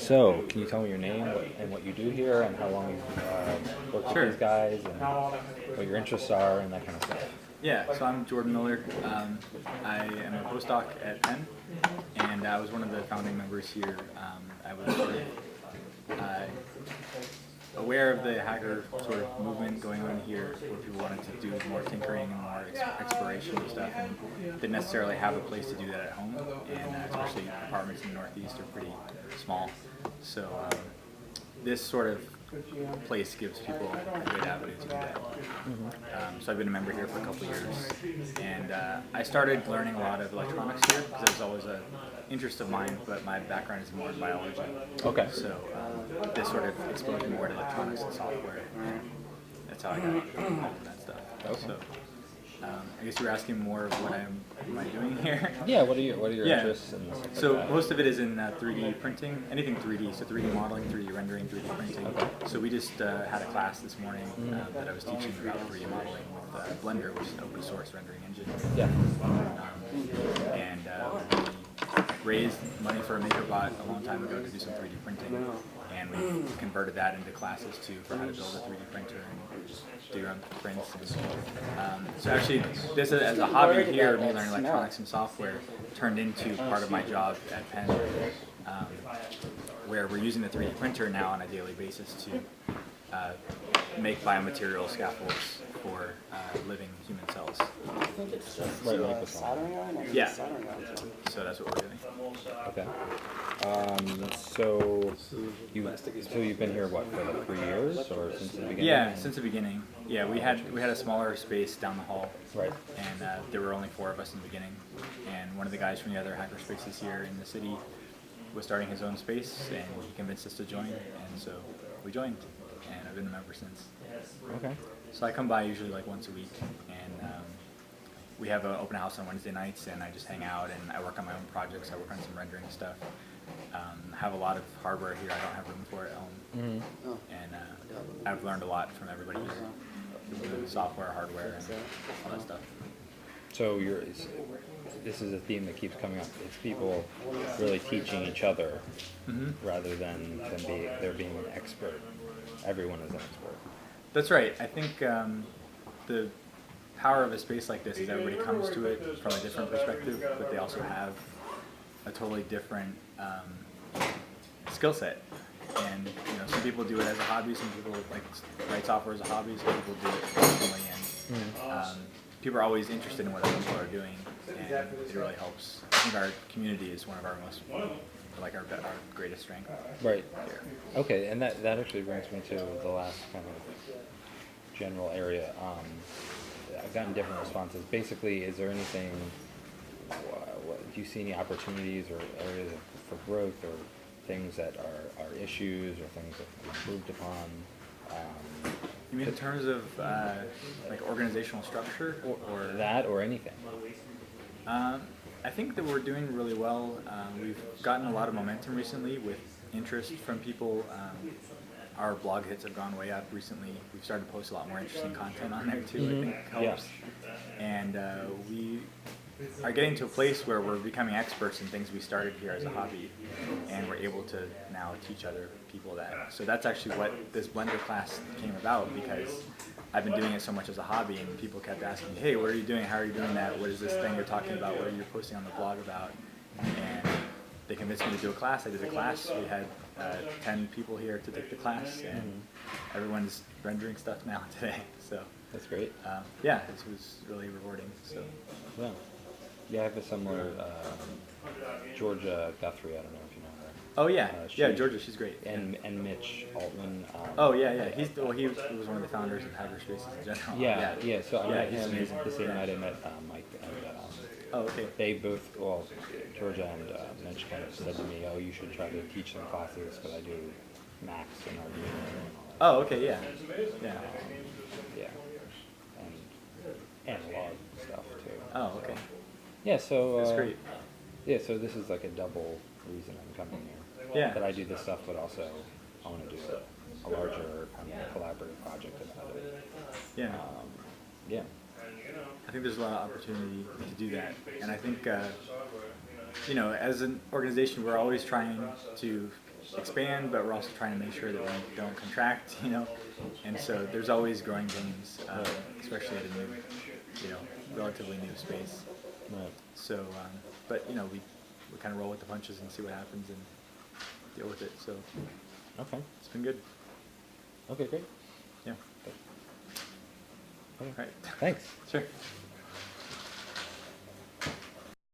So, can you tell me your name and what you do here, and how long you've worked with these guys, and what your interests are, and that kind of stuff? Yeah, so I'm Jordan Miller. I am a postdoc at Penn, and I was one of the founding members here. I was sort of aware of the hacker sort of movement going on here, where people wanted to do more tinkering and more exploration and stuff, and didn't necessarily have a place to do that at home, and especially apartments in the Northeast are pretty small. So this sort of place gives people a good avenue to do that. So I've been a member here for a couple of years, and I started learning a lot of electronics here because it was always an interest of mine, but my background is more in biology. Okay. So this sort of exposed me more to electronics and software, and that's how I got involved in that stuff. Okay. So I guess you were asking more of what am I doing here? Yeah, what are your interests? And stuff So like that? most of it is in 3D printing, anything 3D, so 3D modeling, 3D rendering, 3D printing. Okay. So we just had a class this morning that I was teaching about 3D modeling with Blender, which is an open source rendering engine. Yeah. And we raised money for a MakerBot a long time ago to do some 3D printing, and we converted that into classes too for how to build a 3D printer and do your own prints. And, so actually, this as a hobby here, me learning electronics and software, turned into part of my job at Penn, where we're using the 3D printer now on a daily basis to make biomaterial scaffolds for living human cells. Right, like this one. Yeah. So that's what we're doing. Okay. So you've been here what, for like 3 years, or since the beginning? Yeah, since the beginning. Yeah, we had a smaller space down the hall. Right. And there were only 4 of us in the beginning. And one of the guys from the other hacker spaces here in the city was starting his own space, and he convinced us to join. And so we joined, and I've been a member since. Okay. So I come by usually like once a week, and we have an open house on Wednesday nights, and I just hang out and I work on my own projects. I work on some rendering stuff. I have a lot of hardware here I don't have room for at home, and I've learned a lot from everybody here, software, hardware, and all that stuff. So this is a theme that keeps coming up. It's people really teaching each other rather than there being an expert. Everyone is an expert. That's right. I think the power of a space like this is everybody comes to it from a different perspective, but they also have a totally different skill set. And some people do it as a hobby. Some people like write software as a hobby. Some people do it professionally, and people are always interested in what other people are doing, and it really helps. I think our community is one of our most our greatest strength. Right. Here. Okay, and that actually brings me to the last kind of general area. I've gotten different responses. Basically, is there anything? Do you see any opportunities or areas for growth, or things that are issues, or things that can be improved upon? You mean in terms of like organizational structure, or that, or anything? I think that we're doing really well. We've gotten a lot of momentum recently with interest from people. Our blog hits have gone way up recently. We've started to post a lot more interesting content on there too. I think helps. Yeah. And we are getting to a place where we're becoming experts in things we started here as a hobby, and we're able to now teach other people that. So that's actually what this Blender class came about, because I've been doing it so much as a hobby, and people kept asking me, hey, what are you doing? How are you doing that? What is this thing you're talking about? What are you posting on the blog about? And they convinced me to do a class. I did a class. We had 10 people here to take the class, and everyone's rendering stuff now today. So that's great. Yeah, this was really rewarding. So yeah, I have a similar Georgia Guthrie. I don't know if you know her. Oh yeah, Georgia, she's great. And Mitch Altman. He was one of the founders of Haverspaces in general. Yeah. So I met him amazing. the same night I met Mike, and okay. they both, Georgia and Mitch kind of said to me, oh, you should try to teach some classes, because I do Max and Arduino and all that. Oh, okay, yeah. And analog stuff too. Oh, okay. Yeah, so that's great. Yeah, so this is like a double reason I'm coming here. Yeah. That I do this stuff, but also I want to do a larger kind of collaborative project about it. Yeah. Yeah. I think there's a lot of opportunity to do that, and I think as an organization, we're always trying to expand, but we're also trying to make sure that we don't contract, you know. And so there's always growing pains, especially at a new, you know, relatively new space. Right. So, but you know, we kind of roll with the punches and see what happens and deal with it. So Okay. it's been good. Okay, great. Yeah. Okay. All right. Thanks. Sure.